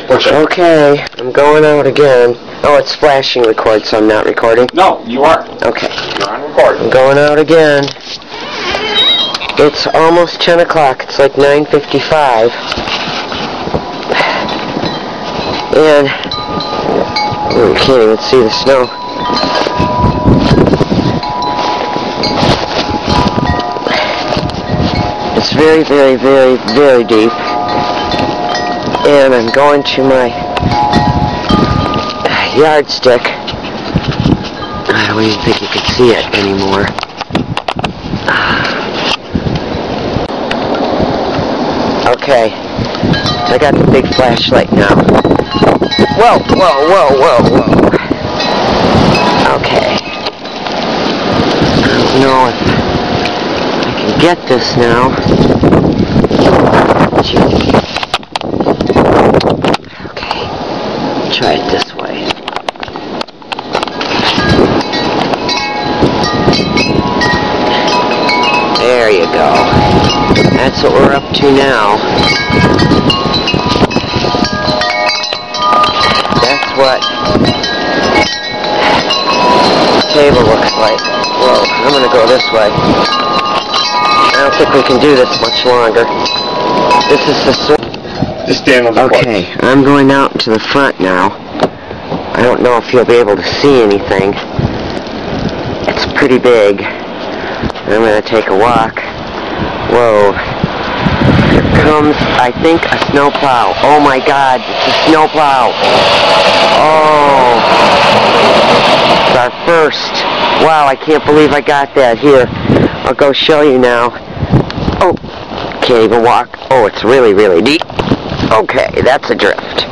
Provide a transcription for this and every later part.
push it. Okay, I'm going out again. Oh, it's flashing record, so I'm not recording? No, you aren't. Okay. You're on record. I'm going out again. It's almost 10 o'clock. It's like 9:55. And you can't even see the snow. It's very, very, very, very deep. And I'm going to my yardstick. I don't even think you can see it anymore. Okay, I got the big flashlight now. Whoa, whoa, whoa, whoa, whoa. Okay. I don't know if I can get this now. Okay, try it this way. There you go. That's what we're up to now. That's what the table looks like. Whoa, I'm going to go this way. I don't think we can do this much longer. This is the Just stand on the porch. Okay, I'm going out to the front now. I don't know if you'll be able to see anything. It's pretty big. I'm going to take a walk. Whoa. Here comes, I think, a snowplow. Oh my God, it's a snowplow. Oh. It's our first. Wow, I can't believe I got that. Here, I'll go show you now. Oh, can't even walk. Oh, it's really, really deep. Okay, that's a drift.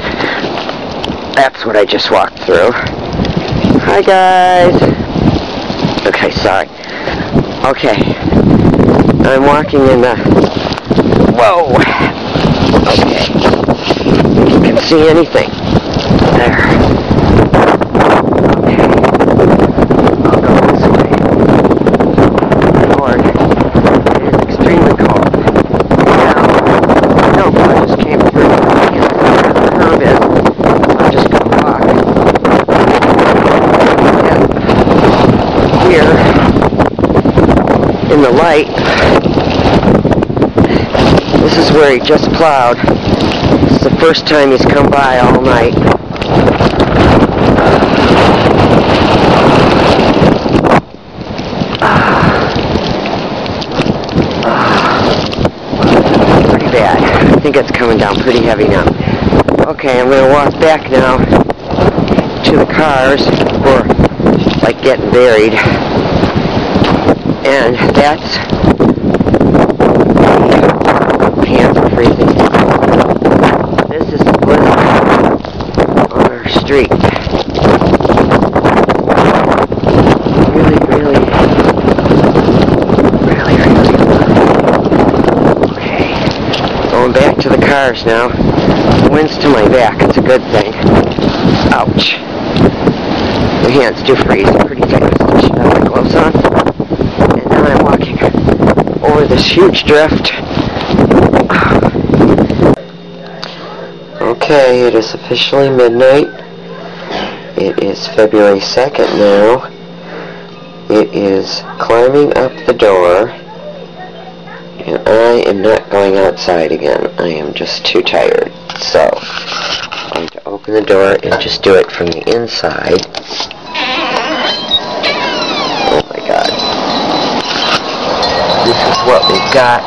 That's what I just walked through. Hi, guys. Okay, sorry. Okay. I'm walking in the... Whoa! Okay. You can see anything. There. Okay. I'll go this way. Lord, it is extremely cold. Now, no, I just came through. I can't see where the curb is. I'm just going to walk. Yeah. Here. In the light, this is where he just plowed. It's the first time he's come by all night. Pretty bad. I think it's coming down pretty heavy now. Okay, I'm going to walk back now to the cars for like getting buried. And that's hands are freezing. This is the blizzard on our street. Really, really, really, really. Okay. Going back to the cars now. The wind's to my back. It's a good thing. Ouch. My hands do freeze pretty fast. I should have my gloves on. I'm walking over this huge drift. Okay, it is officially midnight. It is February 2nd now. It is climbing up the door. And I am not going outside again. I am just too tired. So, I'm going to open the door and just do it from the inside. Oh my God. This is what we've got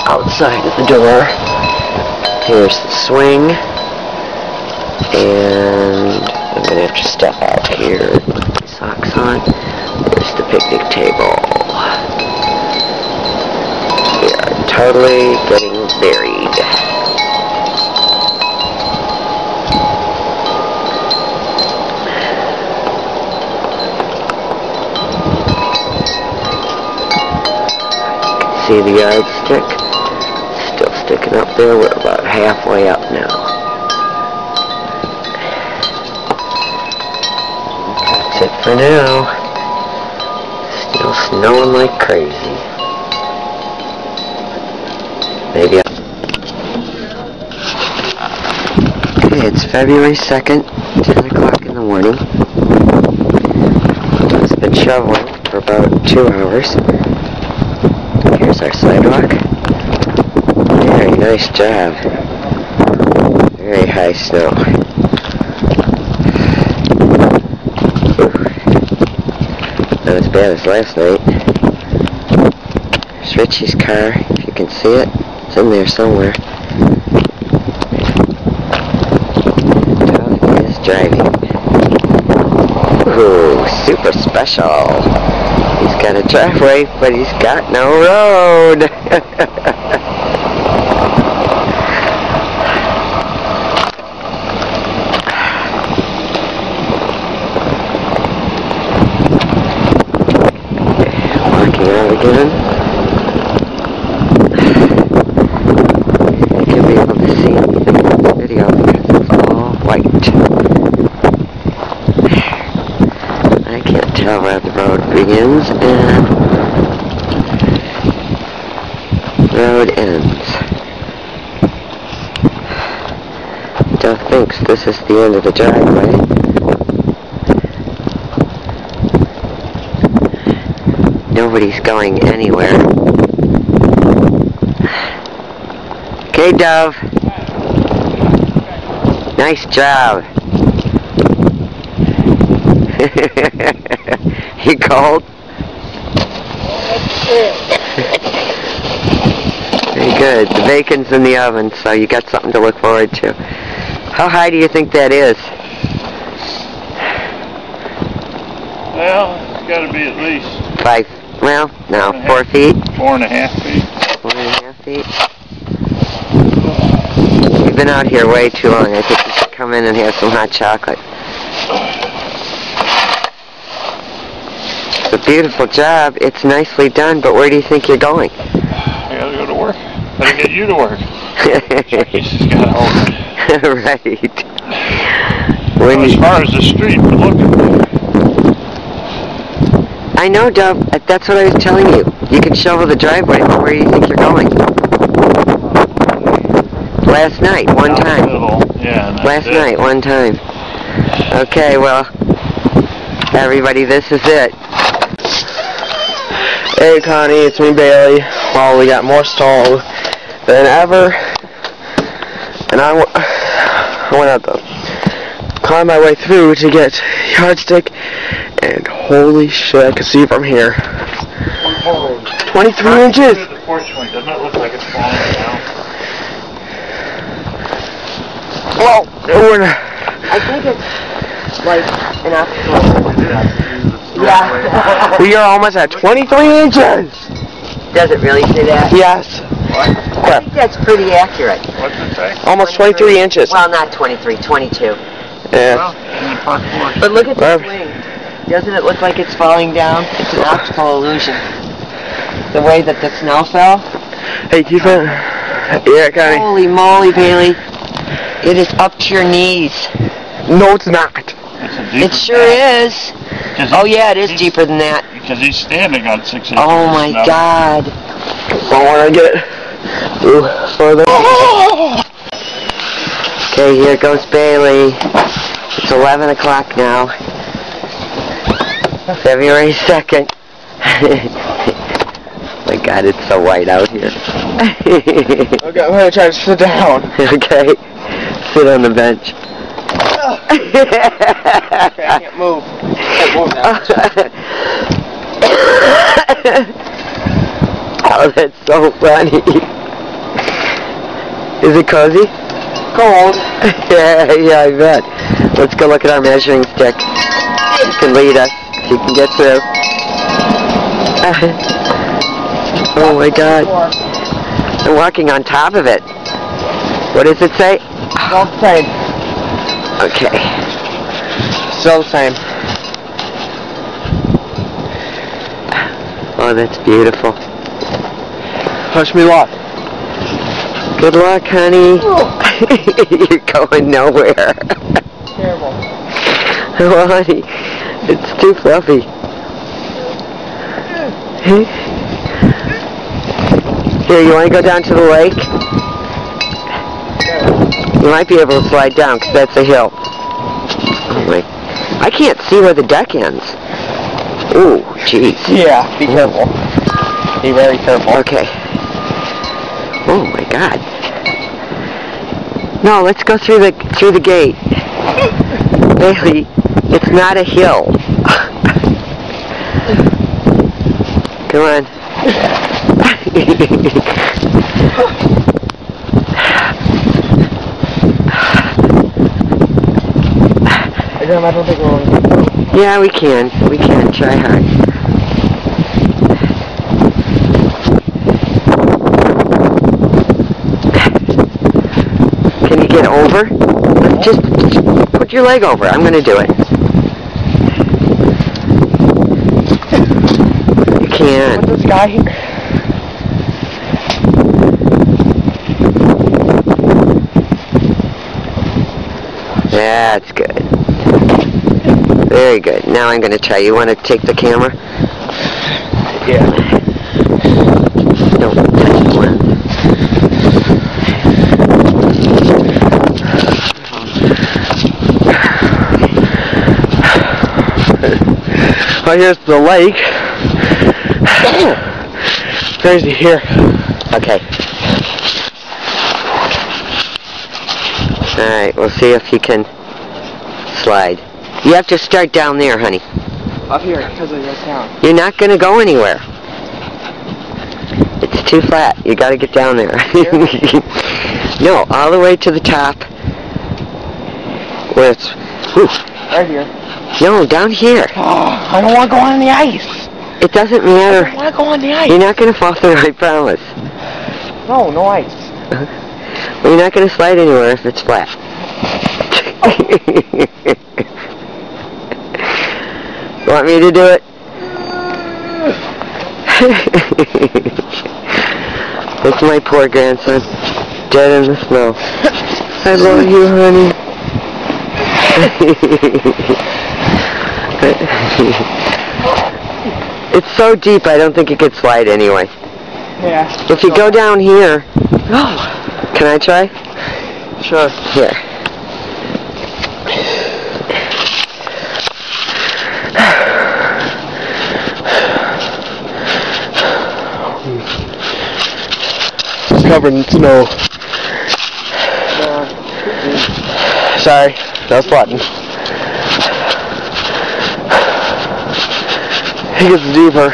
outside of the door. Here's the swing. And I'm going to have to step out here and put my socks on. There's the picnic table. We are totally getting buried. See the yardstick? Still sticking up there. We're about halfway up now. That's it for now. Still snowing like crazy. Maybe Okay, it's February 2nd, 10 o'clock in the morning. It's been shoveling for about 2 hours. Here's our sidewalk. Very nice job. Very high snow. Not as bad as last night. There's Richie's car, if you can see it. It's in there somewhere. Dove is driving. Ooh, super special. He's got a driveway, but he's got no road. Walking out again. You can be able to see anything in the video because it's all white. I can't tell where the road begins and road ends. Dove thinks this is the end of the driveway. Nobody's going anywhere. Okay, Dove. Nice job. You cold? Very good. The bacon's in the oven, so you got something to look forward to. How high do you think that is? Well, it's got to be at least 5, well, no, 4 feet? 4.5 feet. 4.5 feet? We've been out here way too long. I think we should come in and have some hot chocolate. It's a beautiful job. It's nicely done, but where do you think you're going? I gotta go to work. Gotta get you to work. Chucky's just got home. Right. Well, as far as the street, but look. I know, Dove. That's what I was telling you. You can shovel the driveway, but where do you think you're going? Last night, one time. Yeah, Last night, one time. Okay, well, everybody, this is it. Hey Connie, it's me Bailey. Well, we got more snow than ever, and I went out to climb my way through to get yardstick, and holy shit, I can see from here. 23 inches! The porch one, doesn't it look like it's falling down? Whoa! I think it's like an optical. Yeah. We are almost at 23 inches! Does it really say that? Yes. What? I think that's pretty accurate. What's it say? Almost 23 inches. Well, not 23, 22. Yeah. Well, in the front porch. But look at the Well, swing. Doesn't it look like it's falling down? It's an optical illusion. The way that the snow fell. Hey, keep it. Yeah, Connie. Holy moly, Bailey. It is up to your knees. No, it's not. It's a deeper It sure path. is. Oh yeah, it is deeper than that. Because he's standing on 6 inches. Oh of my snow. God. I want to get further. Okay, here goes Bailey. It's 11 o'clock now. February 2nd. My God, it's so white out here. Okay, I'm going to try to sit down. Okay, sit on the bench. Okay, I can't move. I can't move now. Oh, that's so funny. Is it cozy? Cold. Yeah, I bet. Let's go look at our measuring stick. You can lead us. You can get through. Oh my God. I'm walking on top of it. What does it say? Still the same. Okay. Still the same. Oh, that's beautiful. Wish me luck. Good luck, honey. You're going nowhere. Terrible. Oh, honey, it's too fluffy. Here, you want to go down to the lake? You might be able to slide down, because that's a hill. Oh my. I can't see where the deck ends. Ooh, jeez. Yeah, be careful. Be very careful. Okay. Oh my God. No, let's go through the gate. Bailey, it's not a hill. Come on. I don't think we're going to go. Yeah, we can. We can. Try hard. Can you get over? Just put your leg over. I'm going to do it. You can. What's this guy here? That's good. Very good. Now I'm going to try. You want to take the camera? Yeah. Don't touch the lens. Oh, here's the lake. Crazy here. Okay. Alright, we'll see if you can slide. You have to start down there, honey. Up here, because of your sound. You're not going to go anywhere. It's too flat. You got to get down there. No, all the way to the top. Where it's... Whew. Right here. No, down here. Oh, I don't want to go on the ice. It doesn't I matter. don't want to go on the ice. You're not going to fall through, I promise. No, no ice. Well, you're not going to slide anywhere if it's flat. Want me to do it? It's my poor grandson, dead in the snow. I love you, honey. It's so deep, I don't think you could slide anyway. Yeah. If you go down here... Can I try? Sure. Here. It's covered in snow. Sorry, that was flattened. It gets deeper.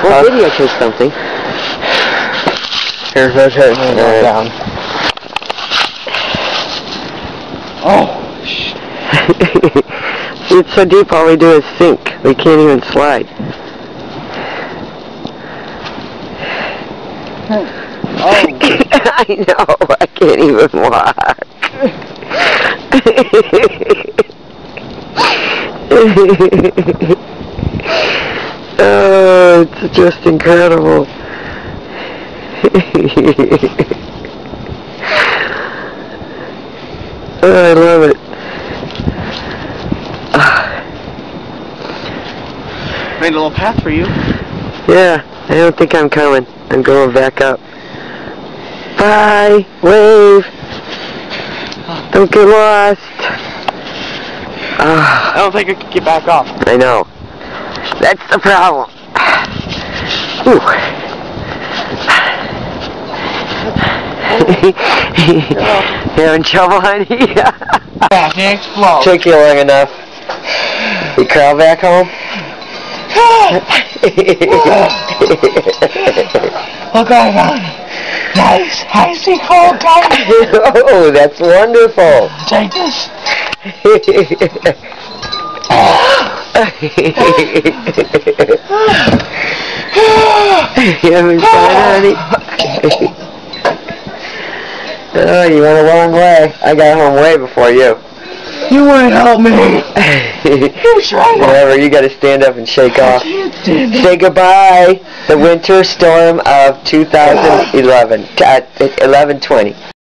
Well, videotape something. Here, rotate me down. Oh, shit. It's so deep, all we do is sink. We can't even slide. Oh. I know, I can't even walk. Oh, it's just incredible. Oh, I love it. Made a little path for you. Yeah, I don't think I'm coming. I'm going back up. Bye. Wave. Don't get lost. I don't think I could get back up. I know. That's the problem. Ooh. You're in trouble, honey? Yeah, can't explode. Took you long enough. You crawl back home? Look at that. Nice, icy cold guy. Oh, that's wonderful. Take this. You having fun, honey? Oh, you went a long way. I got home way before you. You wouldn't help me. You tried. Whatever, you got to stand up and shake off. Say goodbye. The winter storm of 2011. 11/20.